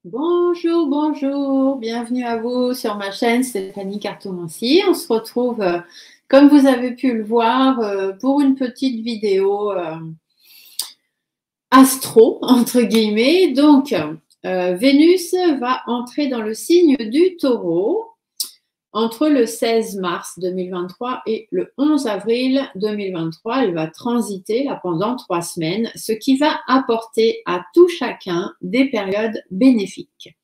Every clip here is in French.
Bonjour, bonjour, bienvenue à vous sur ma chaîne Stéphanie Cartomancie. On se retrouve, comme vous avez pu le voir, pour une petite vidéo astro, entre guillemets. Donc, Vénus va entrer dans le signe du Taureau entre le 16 mars 2023 et le 11 avril 2023. Elle va transiter là pendant 3 semaines, ce qui va apporter à tout chacun des périodes bénéfiques.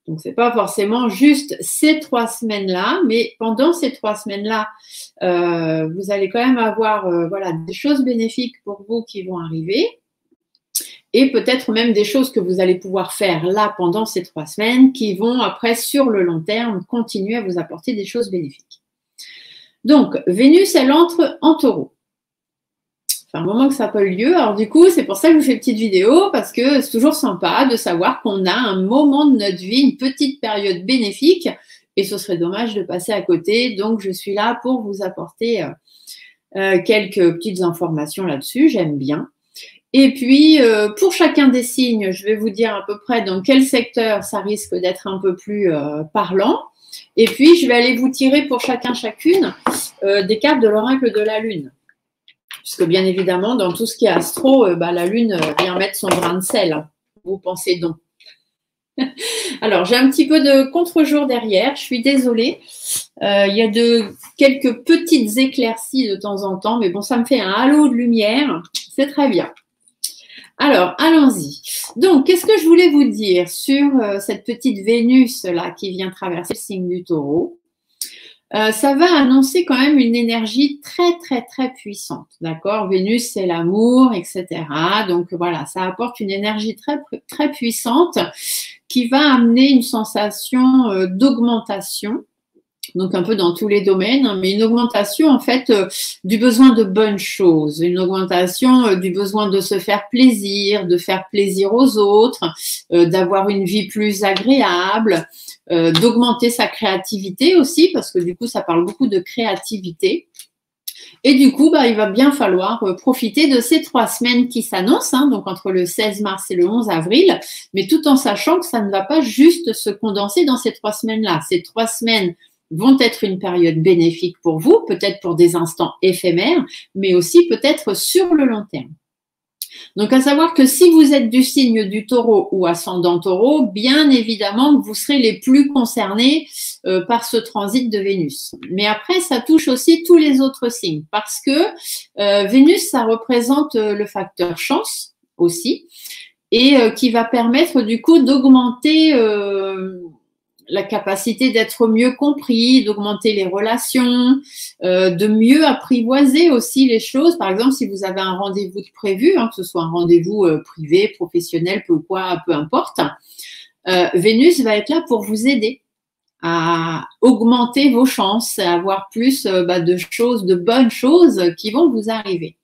Donc, ce n'est pas forcément juste ces 3 semaines-là, mais pendant ces 3 semaines-là, vous allez quand même avoir voilà, des choses bénéfiques pour vous qui vont arriver. Et peut-être même des choses que vous allez pouvoir faire là pendant ces 3 semaines qui vont après, sur le long terme, continuer à vous apporter des choses bénéfiques. Donc, Vénus, elle entre en Taureau. Ça fait un moment que ça n'a pas eu lieu. Alors du coup, c'est pour ça que je vous fais une petite vidéo, parce que c'est toujours sympa de savoir qu'on a un moment de notre vie, une petite période bénéfique, et ce serait dommage de passer à côté. Donc, je suis là pour vous apporter quelques petites informations là-dessus. J'aime bien. Et puis, pour chacun des signes, je vais vous dire à peu près dans quel secteur ça risque d'être un peu plus parlant. Et puis, je vais aller vous tirer pour chacune des cartes de l'oracle de la Lune. Puisque bien évidemment, dans tout ce qui est astro, la Lune vient mettre son grain de sel. Vous pensez donc. Alors, j'ai un petit peu de contre-jour derrière. Je suis désolée. Il y a quelques petites éclaircies de temps en temps. Mais bon, ça me fait un halo de lumière. C'est très bien. Alors, allons-y. Donc, qu'est-ce que je voulais vous dire sur cette petite Vénus-là qui vient traverser le signe du Taureau? Ça va annoncer quand même une énergie très, très, très puissante. D'accord? Vénus, c'est l'amour, etc. Donc, voilà, ça apporte une énergie très, très puissante qui va amener une sensation d'augmentation. Donc un peu dans tous les domaines, hein, mais une augmentation en fait du besoin de bonnes choses, une augmentation du besoin de se faire plaisir, de faire plaisir aux autres, d'avoir une vie plus agréable, d'augmenter sa créativité aussi, parce que du coup ça parle beaucoup de créativité. Et du coup, il va bien falloir profiter de ces 3 semaines qui s'annoncent, hein, donc entre le 16 mars et le 11 avril, mais tout en sachant que ça ne va pas juste se condenser dans ces 3 semaines-là. Ces 3 semaines vont être une période bénéfique pour vous, peut-être pour des instants éphémères, mais aussi peut-être sur le long terme. Donc, à savoir que si vous êtes du signe du Taureau ou ascendant Taureau, bien évidemment que vous serez les plus concernés par ce transit de Vénus. Mais après, ça touche aussi tous les autres signes parce que Vénus, ça représente le facteur chance aussi et qui va permettre du coup d'augmenter la capacité d'être mieux compris, d'augmenter les relations, de mieux apprivoiser aussi les choses. Par exemple, si vous avez un rendez-vous de prévu, hein, que ce soit un rendez-vous privé, professionnel, peu importe, Vénus va être là pour vous aider à augmenter vos chances, à avoir plus de bonnes choses qui vont vous arriver.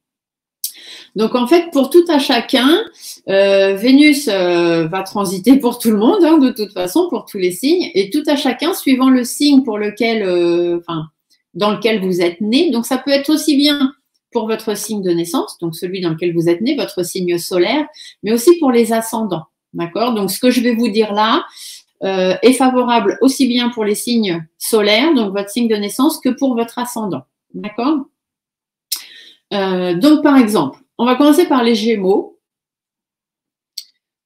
Donc, en fait, pour tout à chacun, Vénus va transiter pour tout le monde, hein, de toute façon, pour tous les signes, et tout à chacun, suivant le signe pour lequel, dans lequel vous êtes né. Donc, ça peut être aussi bien pour votre signe de naissance, donc celui dans lequel vous êtes né, votre signe solaire, mais aussi pour les ascendants. D'accord? Donc, ce que je vais vous dire là est favorable aussi bien pour les signes solaires, donc votre signe de naissance, que pour votre ascendant. D'accord? Donc, par exemple, on va commencer par les Gémeaux.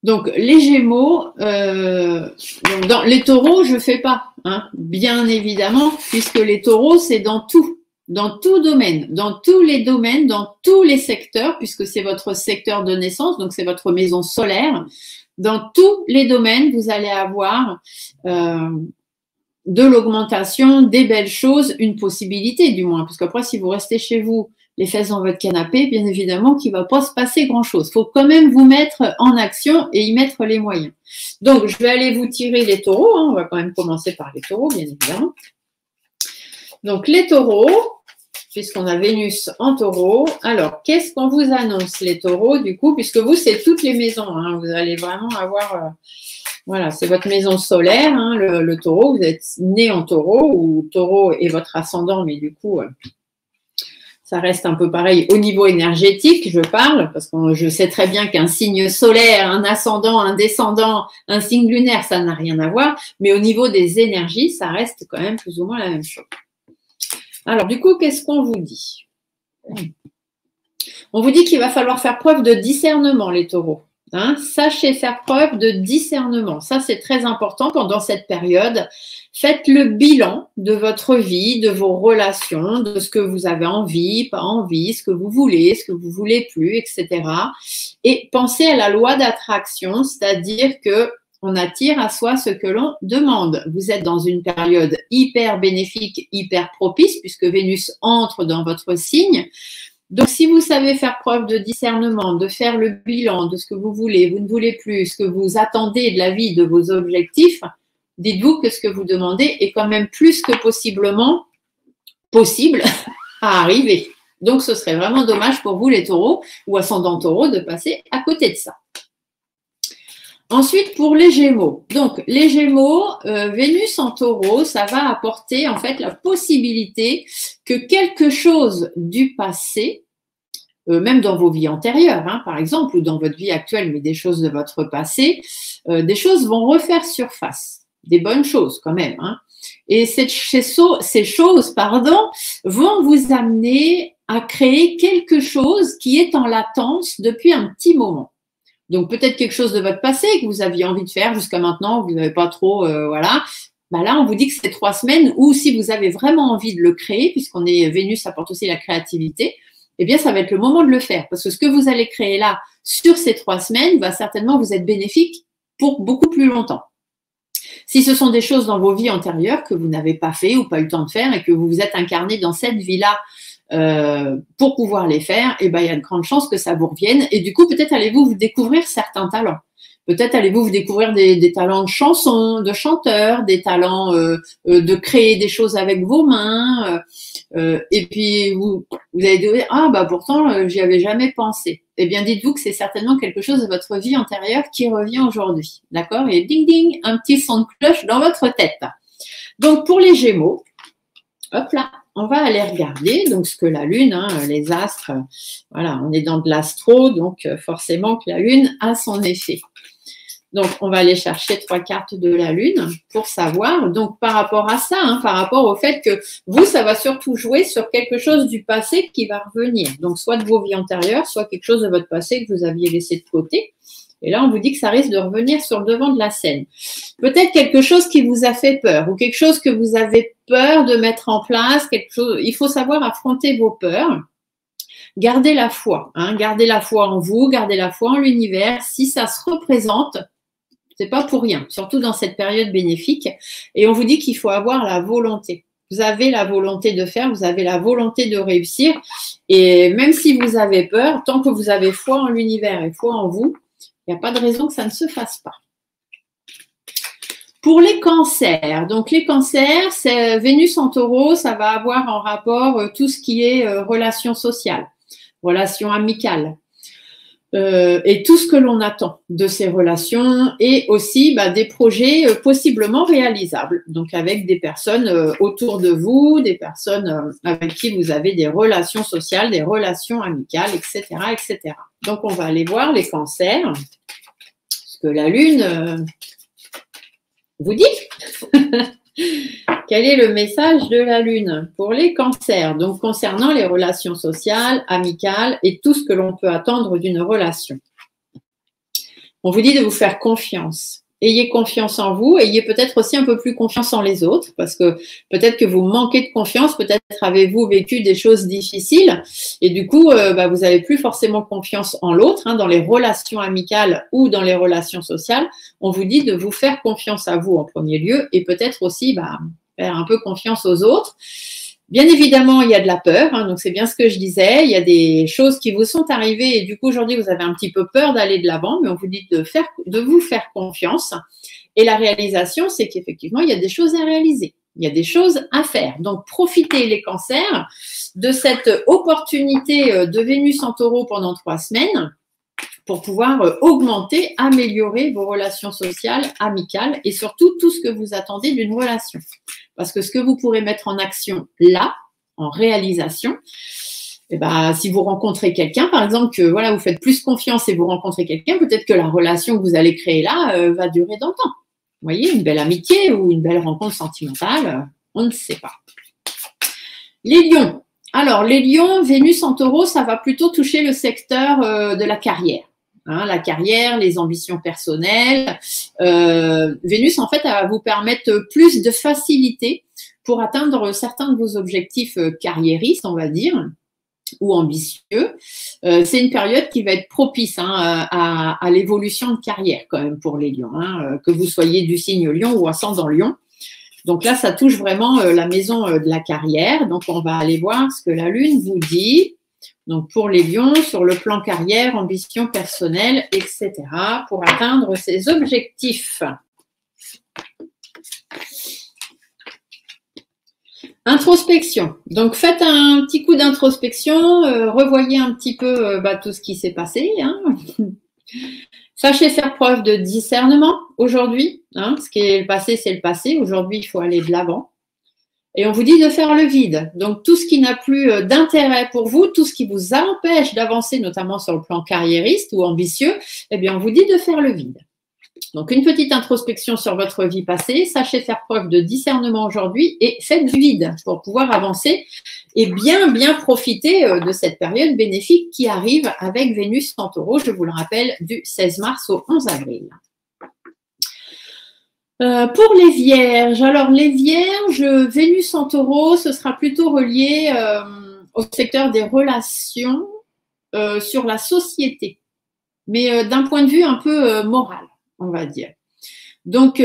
Donc, les Gémeaux, dans les Taureaux, je ne fais pas, hein, bien évidemment, puisque les Taureaux, c'est dans tout domaine, dans tous les domaines, dans tous les secteurs, puisque c'est votre secteur de naissance, donc c'est votre maison solaire. Dans tous les domaines, vous allez avoir de l'augmentation, des belles choses, une possibilité du moins, parce qu'après, si vous restez chez vous, les fesses dans votre canapé, bien évidemment qu'il ne va pas se passer grand-chose. Il faut quand même vous mettre en action et y mettre les moyens. Donc, je vais aller vous tirer les taureaux. Hein. On va quand même commencer par les taureaux, bien évidemment. Donc, les taureaux, puisqu'on a Vénus en taureau. Alors, qu'est-ce qu'on vous annonce, les taureaux, du coup, puisque vous, c'est toutes les maisons. Hein. Vous allez vraiment avoir... voilà, c'est votre maison solaire, hein, le taureau. Vous êtes né en taureau, ou taureau est votre ascendant, mais du coup... Ça reste un peu pareil au niveau énergétique, je parle, parce que je sais très bien qu'un signe solaire, un ascendant, un descendant, un signe lunaire, ça n'a rien à voir. Mais au niveau des énergies, ça reste quand même plus ou moins la même chose. Alors, du coup, qu'est-ce qu'on vous dit? On vous dit qu'il va falloir faire preuve de discernement, les taureaux. Hein, sachez faire preuve de discernement. Ça, c'est très important pendant cette période. Faites le bilan de votre vie, de vos relations, de ce que vous avez envie, pas envie, ce que vous voulez plus, etc. Et pensez à la loi d'attraction, c'est-à-dire que on attire à soi ce que l'on demande. Vous êtes dans une période hyper bénéfique, hyper propice, puisque Vénus entre dans votre signe. Donc, si vous savez faire preuve de discernement, de faire le bilan de ce que vous voulez, vous ne voulez plus, ce que vous attendez de la vie, de vos objectifs, dites-vous que ce que vous demandez est quand même plus que possiblement possible à arriver. Donc, ce serait vraiment dommage pour vous, les taureaux ou ascendants taureaux, de passer à côté de ça. Ensuite, pour les Gémeaux. Donc, les Gémeaux, Vénus en taureau, ça va apporter en fait la possibilité que quelque chose du passé, même dans vos vies antérieures, hein, par exemple, ou dans votre vie actuelle, mais des choses de votre passé, des choses vont refaire surface. Des bonnes choses quand même. Hein. Et ces choses, vont vous amener à créer quelque chose qui est en latence depuis un petit moment. Donc, peut-être quelque chose de votre passé que vous aviez envie de faire jusqu'à maintenant, vous n'avez pas trop, voilà. Bah là, on vous dit que c'est 3 semaines, ou si vous avez vraiment envie de le créer, puisqu'on est Vénus apporte aussi la créativité, eh bien, ça va être le moment de le faire. Parce que ce que vous allez créer là, sur ces 3 semaines, va certainement vous être bénéfique pour beaucoup plus longtemps. Si ce sont des choses dans vos vies antérieures que vous n'avez pas fait ou pas eu le temps de faire et que vous vous êtes incarné dans cette vie-là, pour pouvoir les faire, et ben il y a de grandes chances que ça vous revienne. Et du coup, peut-être allez-vous vous découvrir certains talents. Peut-être allez-vous vous découvrir des talents de chanson, de chanteur, des talents de créer des choses avec vos mains. Et puis vous allez dire ah bah pourtant j'y avais jamais pensé. Eh bien dites-vous que c'est certainement quelque chose de votre vie antérieure qui revient aujourd'hui. D'accord? Et ding ding, un petit son de cloche dans votre tête. Donc pour les Gémeaux, hop là. On va aller regarder donc ce que la Lune, hein, les astres, voilà, on est dans de l'astro, donc forcément que la Lune a son effet. Donc, on va aller chercher 3 cartes de la Lune pour savoir, donc par rapport à ça, hein, par rapport au fait que vous, ça va surtout jouer sur quelque chose du passé qui va revenir. Donc, soit de vos vies antérieures, soit quelque chose de votre passé que vous aviez laissé de côté. Et là, on vous dit que ça risque de revenir sur le devant de la scène. Peut-être quelque chose qui vous a fait peur ou quelque chose que vous avez peur de mettre en place. Quelque chose. Il faut savoir affronter vos peurs. Gardez la foi. Hein, gardez la foi en vous, gardez la foi en l'univers. Si ça se représente, c'est pas pour rien, surtout dans cette période bénéfique. Et on vous dit qu'il faut avoir la volonté. Vous avez la volonté de faire, vous avez la volonté de réussir. Et même si vous avez peur, tant que vous avez foi en l'univers et foi en vous, il n'y a pas de raison que ça ne se fasse pas. Pour les cancers, donc les cancers, c'est Vénus en taureau, ça va avoir en rapport tout ce qui est relations sociales, relations amicales et tout ce que l'on attend de ces relations et aussi des projets possiblement réalisables, donc avec des personnes autour de vous, des personnes avec qui vous avez des relations sociales, des relations amicales, etc., etc. Donc, on va aller voir les cancers, ce que la Lune vous dit. Quel est le message de la Lune pour les cancers, donc concernant les relations sociales, amicales et tout ce que l'on peut attendre d'une relation? On vous dit de vous faire confiance. Ayez confiance en vous, ayez peut-être aussi un peu plus confiance en les autres, parce que peut-être que vous manquez de confiance, peut-être avez-vous vécu des choses difficiles, et du coup, vous n'avez plus forcément confiance en l'autre, hein, dans les relations amicales ou dans les relations sociales. On vous dit de vous faire confiance à vous en premier lieu, et peut-être aussi faire un peu confiance aux autres. Bien évidemment, il y a de la peur, hein, donc c'est bien ce que je disais. Il y a des choses qui vous sont arrivées et du coup, aujourd'hui, vous avez un petit peu peur d'aller de l'avant, mais on vous dit de vous faire confiance. Et la réalisation, c'est qu'effectivement, il y a des choses à réaliser. Il y a des choses à faire. Donc, profitez les cancers de cette opportunité de Vénus en taureau pendant 3 semaines pour pouvoir augmenter, améliorer vos relations sociales, amicales et surtout tout ce que vous attendez d'une relation. Parce que ce que vous pourrez mettre en action là, en réalisation, Et ben, si vous rencontrez quelqu'un, par exemple, que voilà, vous faites plus confiance et vous rencontrez quelqu'un, peut-être que la relation que vous allez créer là va durer dans le temps. Vous voyez, une belle amitié ou une belle rencontre sentimentale, on ne sait pas. Les lions. Alors, les lions, Vénus en taureau, ça va plutôt toucher le secteur de la carrière. Hein, la carrière, les ambitions personnelles. Vénus, en fait, elle va vous permettre plus de facilité pour atteindre certains de vos objectifs carriéristes, on va dire, ou ambitieux. C'est une période qui va être propice à l'évolution de carrière quand même pour les lions, que vous soyez du signe lion ou ascendant lion. Donc là, ça touche vraiment la maison de la carrière. Donc, on va aller voir ce que la Lune vous dit. Donc, pour les lions, sur le plan carrière, ambition personnelle, etc., pour atteindre ses objectifs. Introspection. Donc, faites un petit coup d'introspection, revoyez un petit peu tout ce qui s'est passé. Sachez faire preuve de discernement aujourd'hui. Ce qui est le passé, c'est le passé. Aujourd'hui, il faut aller de l'avant. Et on vous dit de faire le vide. Donc, tout ce qui n'a plus d'intérêt pour vous, tout ce qui vous empêche d'avancer, notamment sur le plan carriériste ou ambitieux, eh bien, on vous dit de faire le vide. Donc, une petite introspection sur votre vie passée. Sachez faire preuve de discernement aujourd'hui et faites du vide pour pouvoir avancer et bien profiter de cette période bénéfique qui arrive avec Vénus en taureau, je vous le rappelle, du 16 mars au 11 avril. Pour les vierges, alors les vierges, Vénus en taureau, ce sera plutôt relié au secteur des relations sur la société, mais d'un point de vue un peu moral, on va dire. Donc,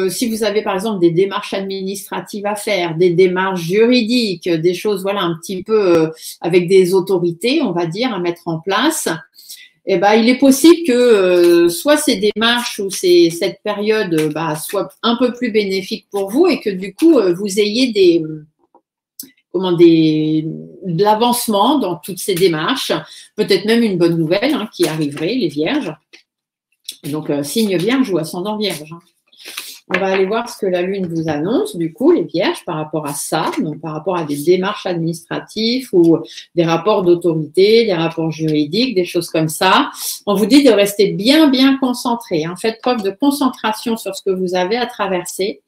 si vous avez par exemple des démarches administratives à faire, des démarches juridiques, des choses voilà un petit peu avec des autorités, on va dire, à mettre en place, eh ben, il est possible que soit ces démarches ou cette période soit un peu plus bénéfique pour vous et que du coup, vous ayez de l'avancement dans toutes ces démarches, peut-être même une bonne nouvelle qui arriverait, les vierges. Donc, signe vierge ou ascendant vierge. On va aller voir ce que la Lune vous annonce, du coup, les vierges, par rapport à ça, donc par rapport à des démarches administratives ou des rapports d'autorité, des rapports juridiques, des choses comme ça. On vous dit de rester bien concentré. Faites preuve de concentration sur ce que vous avez à traverser.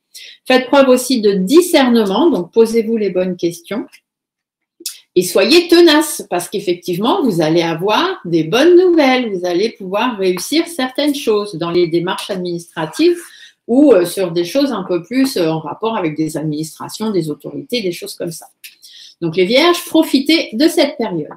Faites preuve aussi de discernement, donc posez-vous les bonnes questions. Et soyez tenace, parce qu'effectivement, vous allez avoir des bonnes nouvelles. Vous allez pouvoir réussir certaines choses dans les démarches administratives ou sur des choses un peu plus en rapport avec des administrations, des autorités, des choses comme ça. Donc, les vierges, profitez de cette période.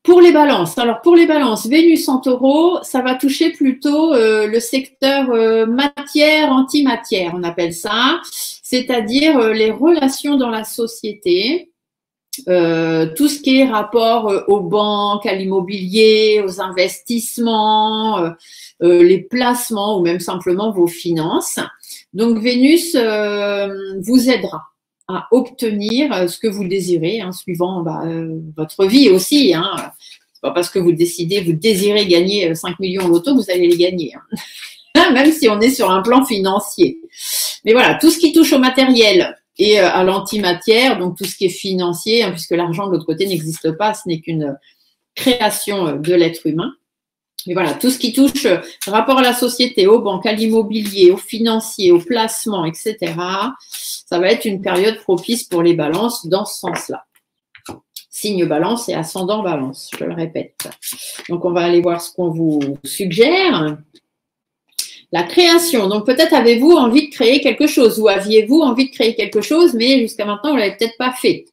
Pour les balances, alors pour les balances, Vénus en taureau, ça va toucher plutôt le secteur matière, antimatière, on appelle ça, c'est-à-dire les relations dans la société, tout ce qui est rapport aux banques, à l'immobilier, aux investissements, les placements ou même simplement vos finances. Donc Vénus vous aidera à obtenir ce que vous désirez, suivant votre vie aussi. C'est pas parce que vous désirez gagner 5 millions au loto, vous allez les gagner. Même si on est sur un plan financier. Mais voilà, tout ce qui touche au matériel et à l'antimatière, donc tout ce qui est financier, puisque l'argent de l'autre côté n'existe pas, ce n'est qu'une création de l'être humain. Mais voilà, tout ce qui touche rapport à la société, aux banques, à l'immobilier, aux financiers, aux placements, etc., ça va être une période propice pour les balances dans ce sens-là. Signe balance et ascendant balance, je le répète. Donc, on va aller voir ce qu'on vous suggère. La création. Donc, peut-être avez-vous envie de créer quelque chose ou aviez-vous envie de créer quelque chose, mais jusqu'à maintenant, vous ne l'avez peut-être pas fait.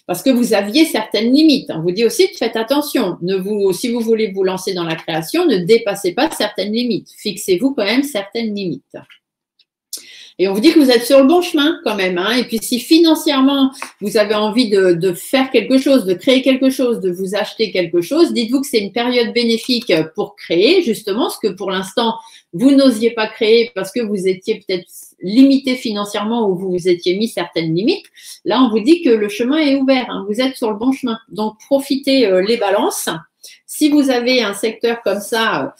Parce que vous aviez certaines limites. On vous dit aussi de faites attention. Si vous voulez vous lancer dans la création, ne dépassez pas certaines limites. Fixez-vous quand même certaines limites. Et on vous dit que vous êtes sur le bon chemin quand même. Et puis si financièrement, vous avez envie de faire quelque chose, de créer quelque chose, de vous acheter quelque chose, dites-vous que c'est une période bénéfique pour créer justement ce que pour l'instant, vous n'osiez pas créer parce que vous étiez peut-être limité financièrement ou vous vous étiez mis certaines limites. Là, on vous dit que le chemin est ouvert. Vous êtes sur le bon chemin. Donc, profitez les balances. Si vous avez un secteur comme ça,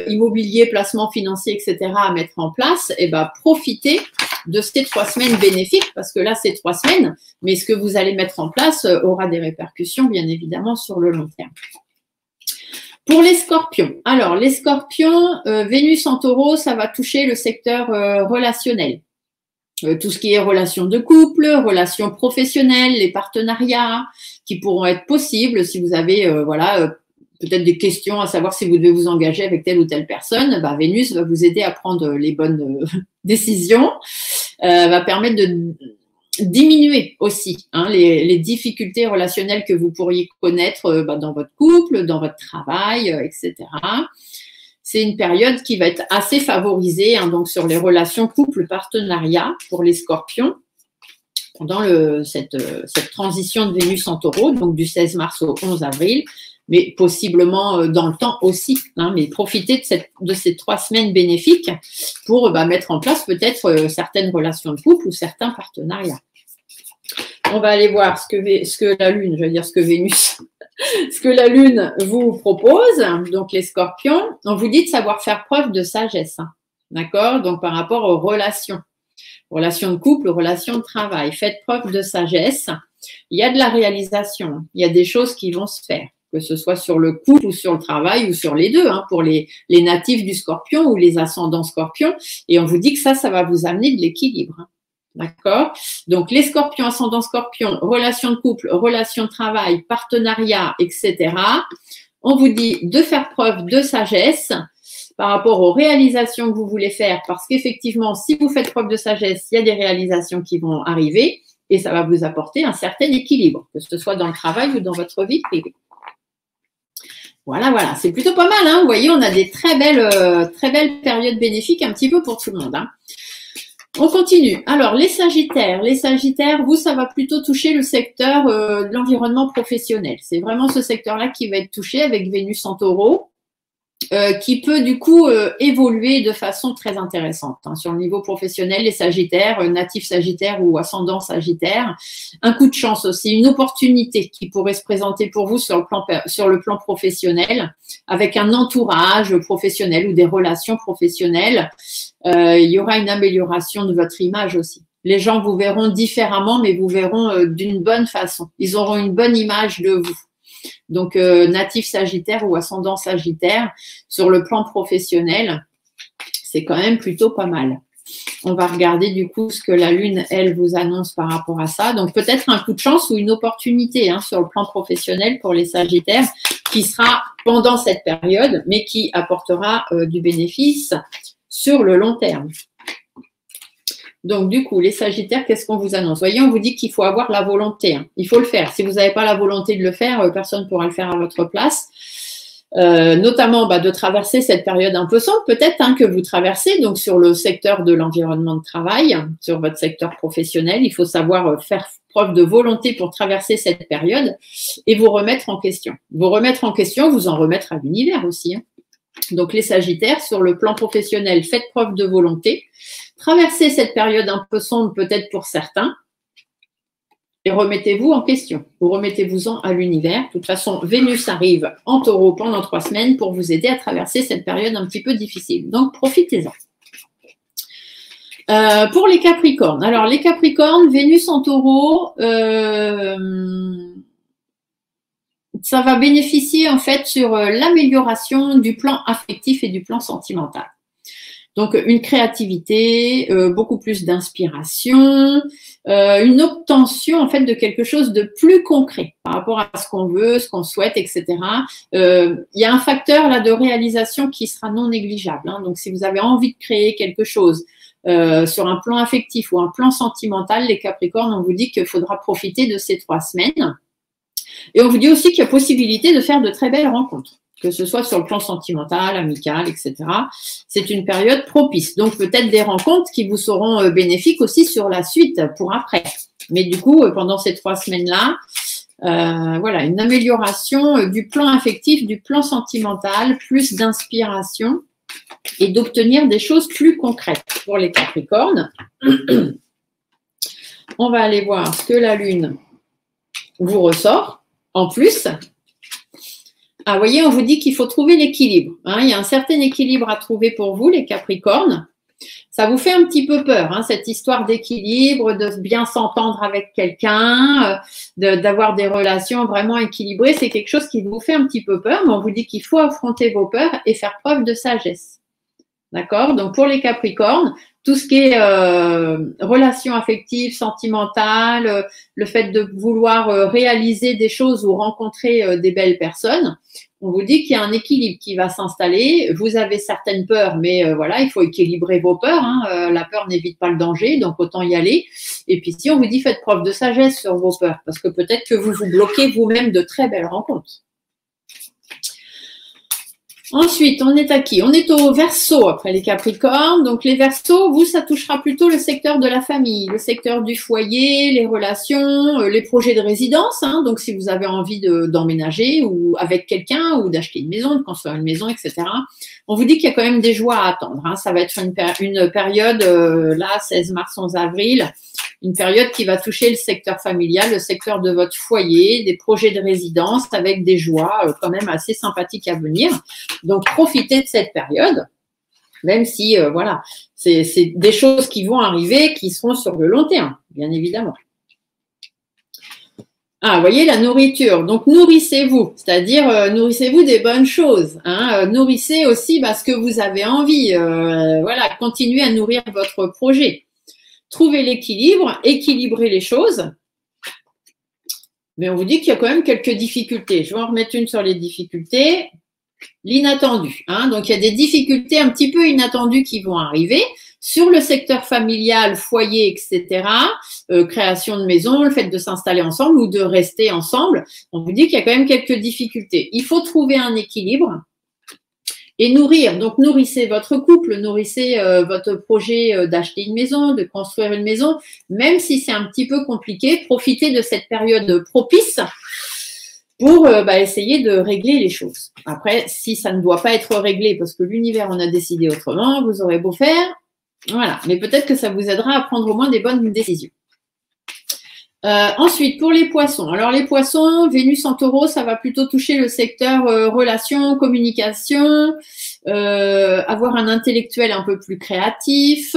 immobilier, placement financier, etc., à mettre en place, profitez de ces 3 semaines bénéfiques, parce que là, c'est 3 semaines, mais ce que vous allez mettre en place aura des répercussions, bien évidemment, sur le long terme. Pour les scorpions, alors les scorpions, Vénus en taureau, ça va toucher le secteur relationnel. Tout ce qui est relations de couple, relations professionnelles, les partenariats qui pourront être possibles si vous avez peut-être des questions à savoir si vous devez vous engager avec telle ou telle personne. Vénus va vous aider à prendre les bonnes décisions, va permettre de diminuer aussi les difficultés relationnelles que vous pourriez connaître dans votre couple, dans votre travail, etc. C'est une période qui va être assez favorisée donc sur les relations couple-partenariat pour les scorpions pendant cette transition de Vénus en taureau, donc du 16 mars au 11 avril, mais possiblement dans le temps aussi. Mais profitez de ces 3 semaines bénéfiques pour mettre en place peut-être certaines relations de couple ou certains partenariats. On va aller voir ce que la Lune, je veux dire ce que Vénus, ce que la Lune vous propose. Donc les scorpions, on vous dit de savoir faire preuve de sagesse. D'accord? Donc par rapport aux relations de couple, relations de travail. Faites preuve de sagesse. Il y a de la réalisation, il y a des choses qui vont se faire, que ce soit sur le couple ou sur le travail ou sur les deux, pour les natifs du scorpion ou les ascendants scorpions. Et on vous dit que ça va vous amener de l'équilibre. D'accord? Donc, les scorpions, ascendants scorpions, relations de couple, relations de travail, partenariat, etc. On vous dit de faire preuve de sagesse par rapport aux réalisations que vous voulez faire, parce qu'effectivement, si vous faites preuve de sagesse, il y a des réalisations qui vont arriver et ça va vous apporter un certain équilibre, que ce soit dans le travail ou dans votre vie privée. Voilà, c'est plutôt pas mal. Vous voyez, on a des très belles périodes bénéfiques un petit peu pour tout le monde. On continue. Alors, les Sagittaires, vous, ça va plutôt toucher le secteur de l'environnement professionnel. C'est vraiment ce secteur-là qui va être touché avec Vénus en taureau, qui peut du coup évoluer de façon très intéressante. Sur le niveau professionnel, les Sagittaires, natifs Sagittaires ou ascendants Sagittaires, un coup de chance aussi, une opportunité qui pourrait se présenter pour vous sur le plan professionnel, avec un entourage professionnel ou des relations professionnelles. Il y aura une amélioration de votre image aussi. Les gens vous verront différemment, mais vous verront d'une bonne façon. Ils auront une bonne image de vous. Donc, natif Sagittaire ou ascendant Sagittaire, sur le plan professionnel, c'est quand même plutôt pas mal. On va regarder du coup ce que la Lune, elle, vous annonce par rapport à ça. Donc, peut-être un coup de chance ou une opportunité sur le plan professionnel pour les Sagittaires qui sera pendant cette période, mais qui apportera du bénéfice sur le long terme. Donc, du coup, les Sagittaires, qu'est-ce qu'on vous annonce? Voyez, on vous dit qu'il faut avoir la volonté. Il faut le faire. Si vous n'avez pas la volonté de le faire, personne ne pourra le faire à votre place. Notamment de traverser cette période un peu sombre, peut-être que vous traversez, donc sur le secteur de l'environnement de travail, sur votre secteur professionnel. Il faut savoir faire preuve de volonté pour traverser cette période et vous remettre en question. Vous remettre en question, vous en remettre à l'univers aussi. Donc, les Sagittaires, sur le plan professionnel, faites preuve de volonté. Traversez cette période un peu sombre peut-être pour certains et remettez-vous en question. Vous remettez-vous-en à l'univers. De toute façon, Vénus arrive en taureau pendant 3 semaines pour vous aider à traverser cette période un petit peu difficile. Donc, profitez-en. Pour les Capricornes. Alors, les Capricornes, Vénus en taureau, ça va bénéficier en fait sur l'amélioration du plan affectif et du plan sentimental. Donc, une créativité, beaucoup plus d'inspiration, une obtention en fait de quelque chose de plus concret par rapport à ce qu'on veut, ce qu'on souhaite, etc. Il y a un facteur là de réalisation qui sera non négligeable. Donc, si vous avez envie de créer quelque chose sur un plan affectif ou un plan sentimental, les Capricornes, on vous dit qu'il faudra profiter de ces 3 semaines. Et on vous dit aussi qu'il y a possibilité de faire de très belles rencontres, que ce soit sur le plan sentimental, amical, etc. C'est une période propice. Donc, peut-être des rencontres qui vous seront bénéfiques aussi sur la suite pour après. Mais du coup, pendant ces 3 semaines-là, voilà, une amélioration du plan affectif, du plan sentimental, plus d'inspiration et d'obtenir des choses plus concrètes pour les Capricornes. On va aller voir ce que la Lune vous ressort en plus. Ah, vous voyez, on vous dit qu'il faut trouver l'équilibre. Il y a un certain équilibre à trouver pour vous, les Capricornes. Ça vous fait un petit peu peur, hein, cette histoire d'équilibre, de bien s'entendre avec quelqu'un, d'avoir des relations vraiment équilibrées. C'est quelque chose qui vous fait un petit peu peur, mais on vous dit qu'il faut affronter vos peurs et faire preuve de sagesse. D'accord? Donc, pour les Capricornes, tout ce qui est relations affectives, sentimentales, le fait de vouloir réaliser des choses ou rencontrer des belles personnes, on vous dit qu'il y a un équilibre qui va s'installer. Vous avez certaines peurs, mais voilà, il faut équilibrer vos peurs. Hein. La peur n'évite pas le danger, donc autant y aller. Et puis, si on vous dit faites preuve de sagesse sur vos peurs, parce que peut-être que vous vous bloquez vous-même de très belles rencontres. Ensuite, on est à qui? On est au Verseau après les Capricornes. Donc, les Verseaux, vous, ça touchera plutôt le secteur de la famille, le secteur du foyer, les relations, les projets de résidence. Hein. Donc, si vous avez envie d'emménager ou avec quelqu'un ou d'acheter une maison, de construire une maison, etc. On vous dit qu'il y a quand même des joies à attendre. Hein. Ça va être une période, là, 16 mars, 11 avril, une période qui va toucher le secteur familial, le secteur de votre foyer, des projets de résidence avec des joies quand même assez sympathiques à venir. Donc, profitez de cette période, même si, voilà, c'est des choses qui vont arriver, qui seront sur le long terme, bien évidemment. Ah, vous voyez, la nourriture. Donc, nourrissez-vous, c'est-à-dire nourrissez-vous des bonnes choses. Hein. Nourrissez aussi ce que vous avez envie. Voilà, continuez à nourrir votre projet. Trouvez l'équilibre, équilibrez les choses. Mais on vous dit qu'il y a quand même quelques difficultés. Je vais en remettre une sur les difficultés. L'inattendu. Hein. Donc, il y a des difficultés un petit peu inattendues qui vont arriver sur le secteur familial, foyer, etc. Création de maison, le fait de s'installer ensemble ou de rester ensemble. On vous dit qu'il y a quand même quelques difficultés. Il faut trouver un équilibre. Et nourrir, donc nourrissez votre couple, nourrissez votre projet d'acheter une maison, de construire une maison, même si c'est un petit peu compliqué, profitez de cette période propice pour essayer de régler les choses. Après, si ça ne doit pas être réglé parce que l'univers en a décidé autrement, vous aurez beau faire, voilà. Mais peut-être que ça vous aidera à prendre au moins des bonnes décisions. Ensuite, pour les poissons. Alors, les poissons, Vénus en taureau, ça va plutôt toucher le secteur relations, communication, avoir un intellectuel un peu plus créatif,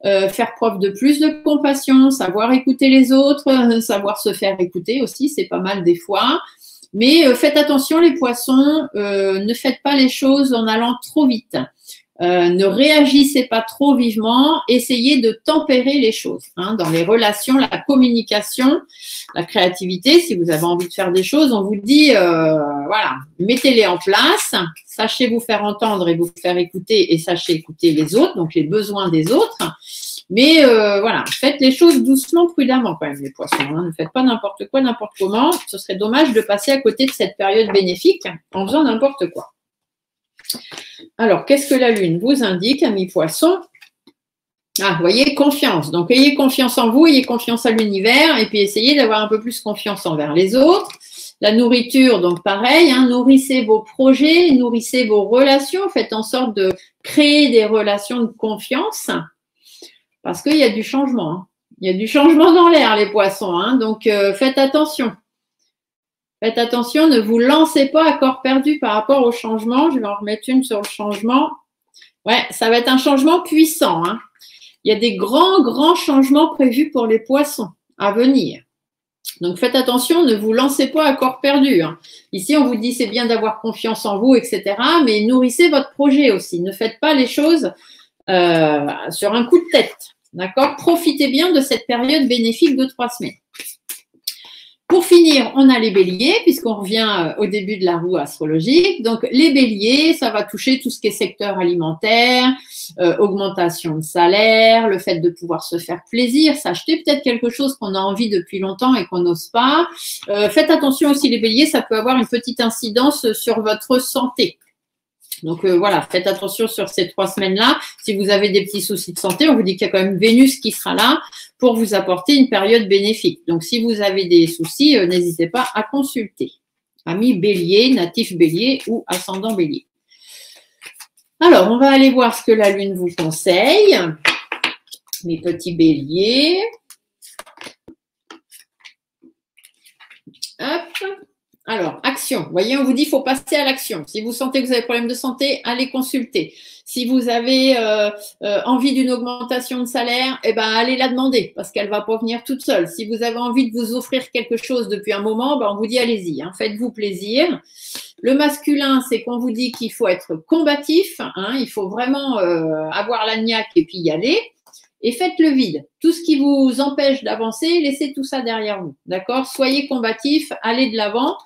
faire preuve de plus de compassion, savoir écouter les autres, savoir se faire écouter aussi, c'est pas mal des fois. Mais faites attention, les poissons, ne faites pas les choses en allant trop vite. Ne réagissez pas trop vivement, essayez de tempérer les choses. Hein, dans les relations, la communication, la créativité, si vous avez envie de faire des choses, on vous dit, voilà, mettez-les en place, sachez vous faire entendre et vous faire écouter et sachez écouter les autres, donc les besoins des autres. Mais voilà, faites les choses doucement, prudemment quand même, les poissons. Hein, ne faites pas n'importe quoi, n'importe comment. Ce serait dommage de passer à côté de cette période bénéfique en faisant n'importe quoi. Alors, qu'est-ce que la Lune vous indique, amis poissons? Ah, vous voyez, confiance. Donc, ayez confiance en vous, ayez confiance à l'univers et puis essayez d'avoir un peu plus confiance envers les autres. La nourriture, donc pareil, hein, nourrissez vos projets, nourrissez vos relations, faites en sorte de créer des relations de confiance parce qu'il y a du changement. Hein. Il y a du changement dans l'air, les poissons. Hein, donc, faites attention. Faites attention, ne vous lancez pas à corps perdu par rapport au changement. Je vais en remettre une sur le changement. Ouais, ça va être un changement puissant. Hein. Il y a des grands changements prévus pour les poissons à venir. Donc, faites attention, ne vous lancez pas à corps perdu. Hein. Ici, on vous dit c'est bien d'avoir confiance en vous, etc. Mais nourrissez votre projet aussi. Ne faites pas les choses sur un coup de tête. D'accord? Profitez bien de cette période bénéfique de 3 semaines. Pour finir, on a les béliers, puisqu'on revient au début de la roue astrologique. Donc, les béliers, ça va toucher tout ce qui est secteur alimentaire, augmentation de salaire, le fait de pouvoir se faire plaisir, s'acheter peut-être quelque chose qu'on a envie depuis longtemps et qu'on n'ose pas. Faites attention aussi, les béliers, ça peut avoir une petite incidence sur votre santé. Donc voilà, faites attention sur ces 3 semaines-là. Si vous avez des petits soucis de santé, on vous dit qu'il y a quand même Vénus qui sera là pour vous apporter une période bénéfique. Donc si vous avez des soucis, n'hésitez pas à consulter. Amis bélier, natif bélier ou ascendant bélier. Alors, on va aller voir ce que la Lune vous conseille. Mes petits béliers. Hop. Alors, action. Vous voyez, on vous dit qu'il faut passer à l'action. Si vous sentez que vous avez des problèmes de santé, allez consulter. Si vous avez envie d'une augmentation de salaire, eh ben, allez la demander parce qu'elle ne va pas venir toute seule. Si vous avez envie de vous offrir quelque chose depuis un moment, ben, on vous dit allez-y, hein, faites-vous plaisir. Le masculin, c'est qu'on vous dit qu'il faut être combatif, hein, il faut vraiment avoir la niaque et puis y aller. Et faites le vide. Tout ce qui vous empêche d'avancer, laissez tout ça derrière vous. D'accord? Soyez combatif, allez de l'avant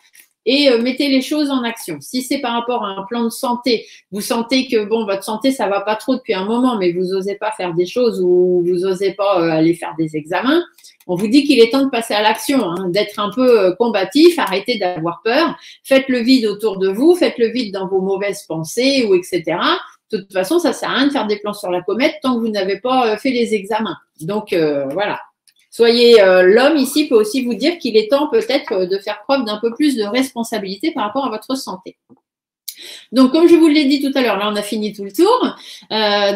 et mettez les choses en action. Si c'est par rapport à un plan de santé, vous sentez que bon, votre santé, ça va pas trop depuis un moment, mais vous n'osez pas faire des choses ou vous n'osez pas aller faire des examens, on vous dit qu'il est temps de passer à l'action, hein, d'être un peu combatif, arrêtez d'avoir peur, faites le vide autour de vous, faites le vide dans vos mauvaises pensées ou etc. De toute façon, ça ne sert à rien de faire des plans sur la comète tant que vous n'avez pas fait les examens. Donc, voilà. Soyez l'homme ici peut aussi vous dire qu'il est temps peut-être de faire preuve d'un peu plus de responsabilité par rapport à votre santé. Donc, comme je vous l'ai dit tout à l'heure, là, on a fini tout le tour.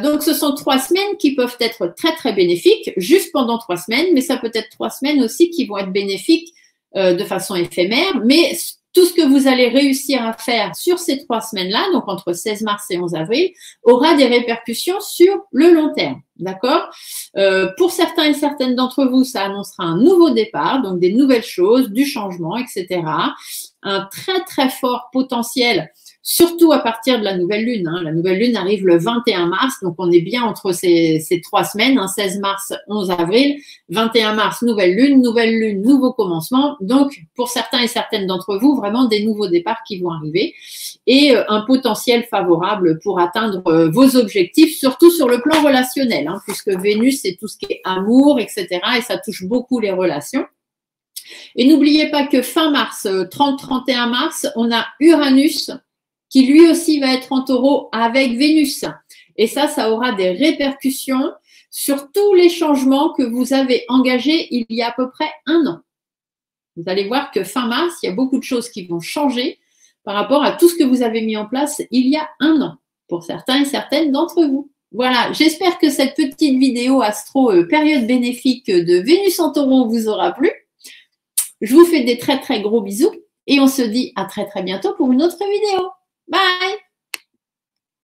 Donc, ce sont 3 semaines qui peuvent être très, très bénéfiques, juste pendant 3 semaines, mais ça peut être 3 semaines aussi qui vont être bénéfiques de façon éphémère, mais tout ce que vous allez réussir à faire sur ces 3 semaines-là, donc entre 16 mars et 11 avril, aura des répercussions sur le long terme. D'accord? Pour certains et certaines d'entre vous, ça annoncera un nouveau départ, donc des nouvelles choses, du changement, etc. Un très, très fort potentiel, surtout à partir de la nouvelle lune. Hein. La nouvelle lune arrive le 21 mars, donc on est bien entre ces 3 semaines, hein, 16 mars, 11 avril, 21 mars, nouvelle lune, nouveau commencement. Donc, pour certains et certaines d'entre vous, vraiment des nouveaux départs qui vont arriver et un potentiel favorable pour atteindre vos objectifs, surtout sur le plan relationnel, hein, puisque Vénus, c'est tout ce qui est amour, etc. et ça touche beaucoup les relations. Et n'oubliez pas que fin mars, 30-31 mars, on a Uranus qui lui aussi va être en taureau avec Vénus. Et ça aura des répercussions sur tous les changements que vous avez engagés il y a à peu près 1 an. Vous allez voir que fin mars, il y a beaucoup de choses qui vont changer par rapport à tout ce que vous avez mis en place il y a 1 an, pour certains et certaines d'entre vous. Voilà, j'espère que cette petite vidéo astro période bénéfique de Vénus en taureau vous aura plu. Je vous fais des très très gros bisous et on se dit à très très bientôt pour une autre vidéo. Bye!